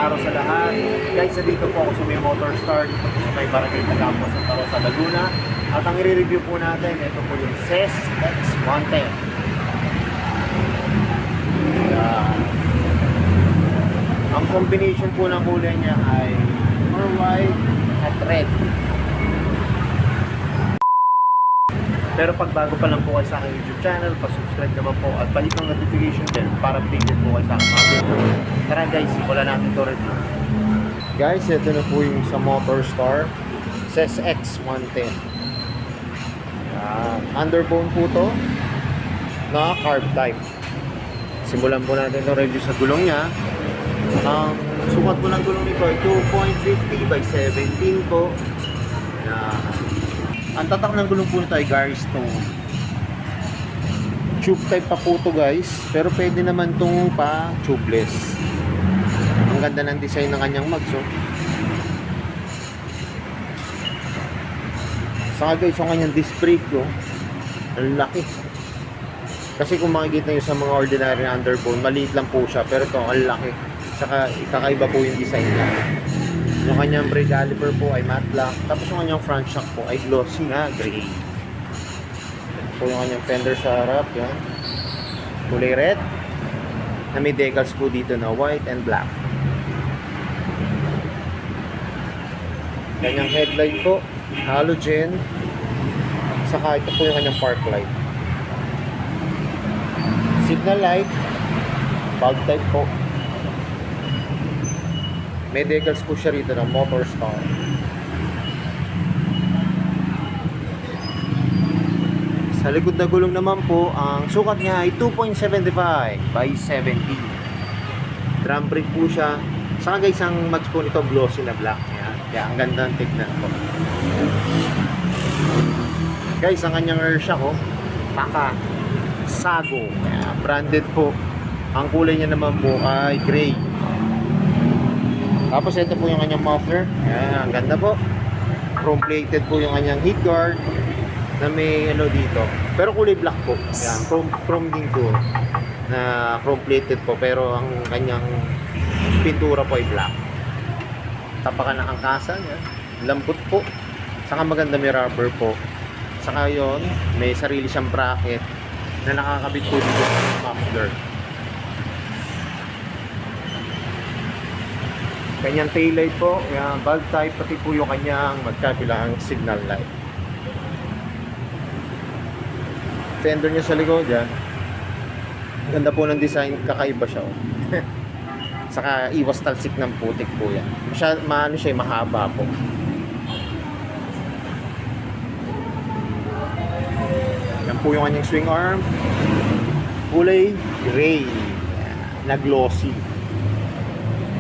araw sa lahat. Guys, dito po ako sa may Motor Star, dito po sa may Barangay Tagambos sa Taro sa Laguna. At ang i-review po natin, ito po yung CES X110. Ang combination po ng kulay niya ay more white at red. Pero pag bago pa lang po kayo sa aking YouTube channel, pa-subscribe naman po at balik ang notification bell para updated po kayo sa aking mga video. Tara guys, simulan natin ito review. Guys, ito na po yung sa Motorstar CES X110. Underbone po to na carb type. Simulan po natin itong review sa gulong niya. Ang sukat po ng gulong nito ay 2.50 by 17 po. Ang tatak ng gulong po nito ay Gary Stone. Tube type pa po to guys, pero pwede naman itong pa tubeless. Ang ganda ng design ng kanyang mags, oh. Saka guys, yung kanyang disc brake, oh, ang laki. Kasi kung makikita nyo sa mga ordinary na underbone, maliit lang po siya, pero ito ang laki. Saka kakaiba po yung design niya. Yung kanyang brake caliper po ay matte black. Tapos yung kanyang front shock po ay glossy na gray. Ito po yung kanyang fender sa harap. Yan. Kulay red. Na may decals po dito na white and black. Kanyang headlight po. Halogen. Saka ito po yung kanyang park light. Signal light. Fog type po. May decals po siya rito ng Motorstar. Sa likod na gulong naman po, ang sukat niya ay 2.75 by 17. Drum brake po siya. Saka guys, ang mags po nito glossy na black. Yan. Kaya ang ganda ng tignan po. Guys, ang kanyang air shock, oh, Taka Sago. Yan. Branded po. Ang kulay niya naman po ay gray. Tapos ito po yung kanyang muffler. Ayan, ang ganda po. Chrome plated po yung kanyang heat guard na may ano dito. Pero kulay black po. Ayan, chrome din po. Na chrome plated po. Pero ang kanyang pintura po ay black. Tapakan ng angkasan. Ayan. Lambot po. Saka maganda may rubber po. Saka yun, may sarili siyang bracket na nakakabit po dito sa muffler. Kanyang taillight po, yung bulb type, pati po yung kanyang magkabilang signal light. Fender niya sa likod yan. Ganda po ng design, kakaiba siya, oh. Saka iwas talsik ng putik po yan. Maano siya, mahaba po. Yan po yung kanyang swing arm. Kulay gray na glossy.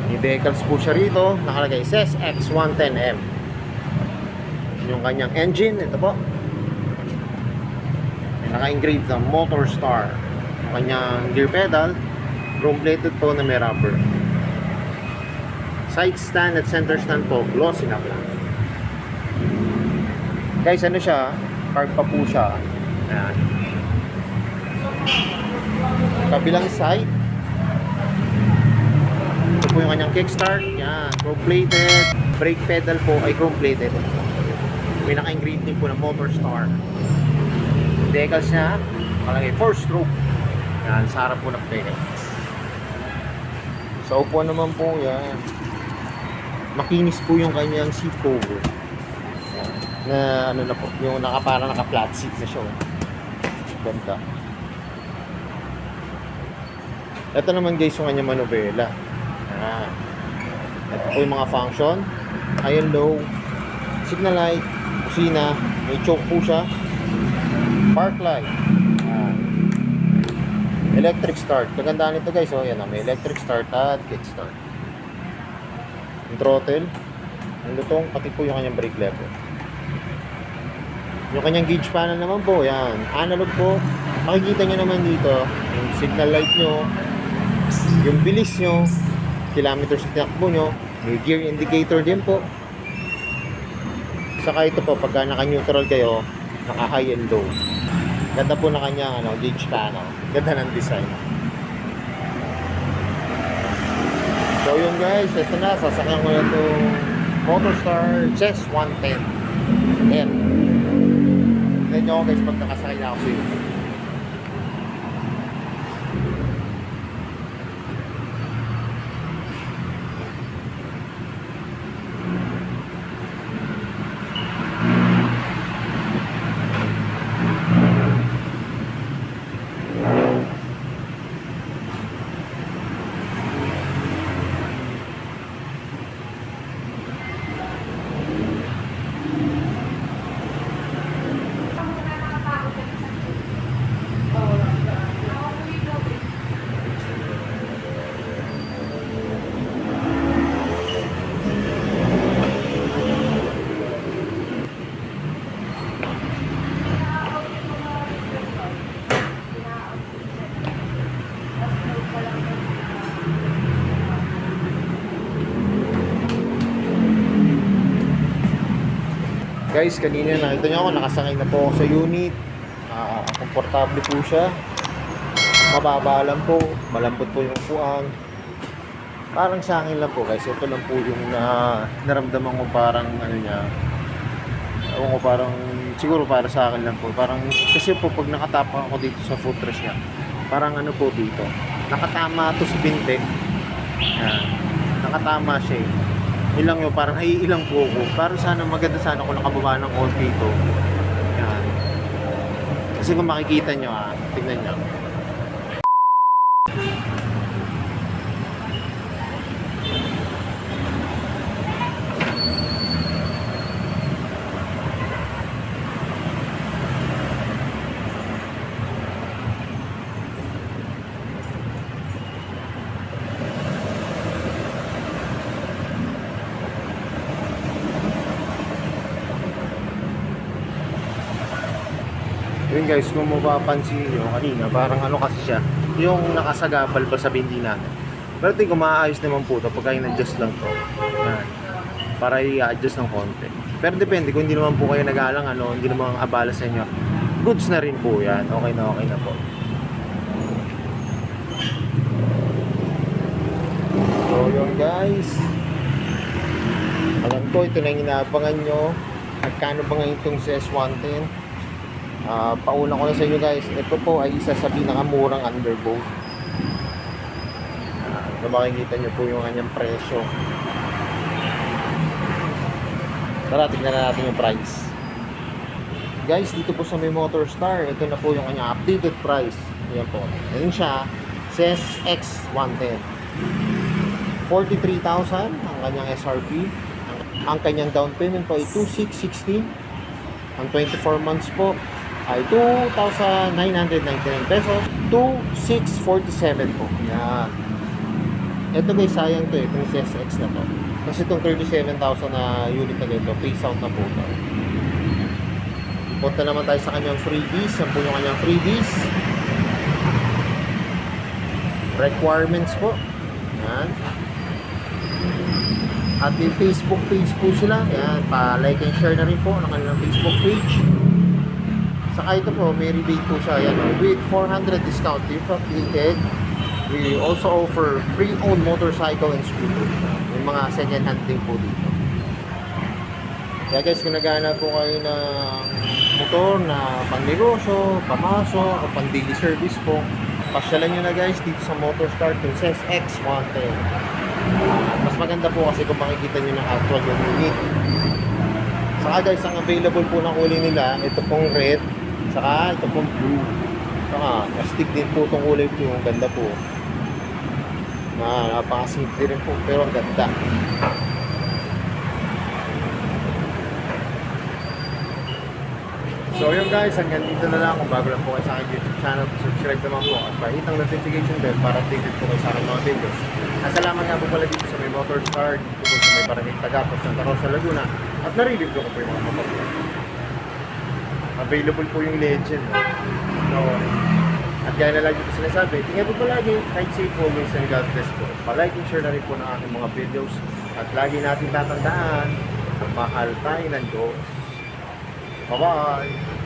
May decals po siya rito. Nakalagay CES X110M. Yung kanyang engine, ito po. May naka-engrave na Motorstar. Yung kanyang gear pedal, chrome plated po na may rubber. Side stand at center stand po, glossy na black. Guys, ano siya? Carb pa po siya. Ayan. Kabilang side, po yung kanyang kickstart, yan, chrome plated. Brake pedal po ay chrome plated. May naka-engrave din po ng Motorstar. Decals niya, malagay 4-stroke. Yan, sa harap po ng pedals. Sa upuan naman po, yan, makinis po yung kanyang seat cover. Yan, na ano na po, yung parang naka-flat seat na siya. Ganda. Ito naman guys yung kanyang manubela. Ito po yung mga function. High and low, signal light, kusina, may choke po siya, park light, electric start. Kagandaan nito guys, oh, yan, may electric start at kick start. Yung throttle, yung lutong, pati po yung kanyang brake lever. Yung kanyang gauge panel naman po, yan, analog po. Makikita nyo naman dito yung signal light nyo, yung bilis nyo, kilometers sa tinakbo nyo, may gear indicator din po. Saka ito po, pagka naka-neutral kayo, naka-high and low. Ganda po na kanya gauge panel. Ganda ng design. So yun guys, ito na, sasakyan ko na itong Motorstar Chess 110 Ayan. Tignan nyo ako guys pag nakasakay na ako sa yun. Guys, kanina nakita nyo ako, nakasakay na po ako sa unit. Komportable po siya. Mababa lang po, malambot po yung upuan. Parang sa akin lang po guys, ito lang po yung naramdaman ko parang ano niya. Ewan ko parang, siguro para sa akin lang po. Parang, kasi po pag nakatapa ako dito sa footrest niya, parang ano po dito, nakatama to sa binte. Nakatama siya eh. Ilang yun, parang ay ilang po ko. Parang sana maganda sana kung nakababa ng konti ito. Yan. Kasi kung makikita nyo tignan nyo. Yun guys, kung mapapansin nyo kanina, parang ano kasi siya, yung nakasagapal pa sa bindi natin. Pero tingin ko maayos naman po ito pagka in-adjust lang to. Yan. Para i-adjust ng konti. Pero depende, kung hindi naman po kayo nag-aalang, hindi naman abala sa inyo, goods na rin po yan. Okay na po. So yun guys. Alam ko, ito na yung inaabangan nyo. Magkano ba ngayon itong CS110? Pauna ko na sa inyo guys, ito po ay isa sa pinakamurang underboat. So makikita nyo po yung kanyang presyo. Tara, tignan na natin yung price. Guys, dito po sa may Motorstar, ito na po yung kanyang updated price. Ayan po, ayan siya, says X110 43,000 ang kanyang SRP. Ang kanyang down payment po ay 2,616. Ang 24 months po ay 2,999 pesos. 2,647 po. Yan. Ito guys, sayang to itong CSX na to. Kasi itong 37,000 na unit na ganito, face out na po ito. Punta naman tayo sa kanyang freebies. Yan po yung kanyang freebies. Requirements po. Yan. At yung Facebook page po sila. Yan. Pa-like and share na rin po ng kanilang Facebook page. Saka ito po, may rebate po siya. Yan, with 400 discount if updated. We also offer pre-owned motorcycle and scooter. Yung mga second-hand din po dito. Kaya guys, kung naghahanap po kayo ng motor na pang-negosyo, pamasok, o pang-daily service po, pasyalan nyo na guys dito sa Motorstar Princess X110. Mas maganda po kasi kung makikita nyo ng actual yung unit. Saka guys, ang available po ng kulay nila, ito pong red, saka ito pong blue. Saka, astig din po itong kulay blue. Ang ganda po. Napakasimple rin po, pero ang ganda. So yun guys, hanggang dito na lang. Kung bago lang po kayo sa aking YouTube channel, subscribe naman po at pahit ang notification bell para updated po kayo sa aking mga videos. Salamat nga po pala dito sa may Motorstar, dito po sa may Barangay Tagapos ng Rosa, Laguna, at na-review ko po yung mga motor. Available po yung Legend. So, at gaya na lagi po sinasabi, tingnan po palagi, ride safe always and God bless po. Palike and share na rin po ng aking mga videos. At lagi natin tatandaan, mahal tayo ng Diyos. Bye-bye!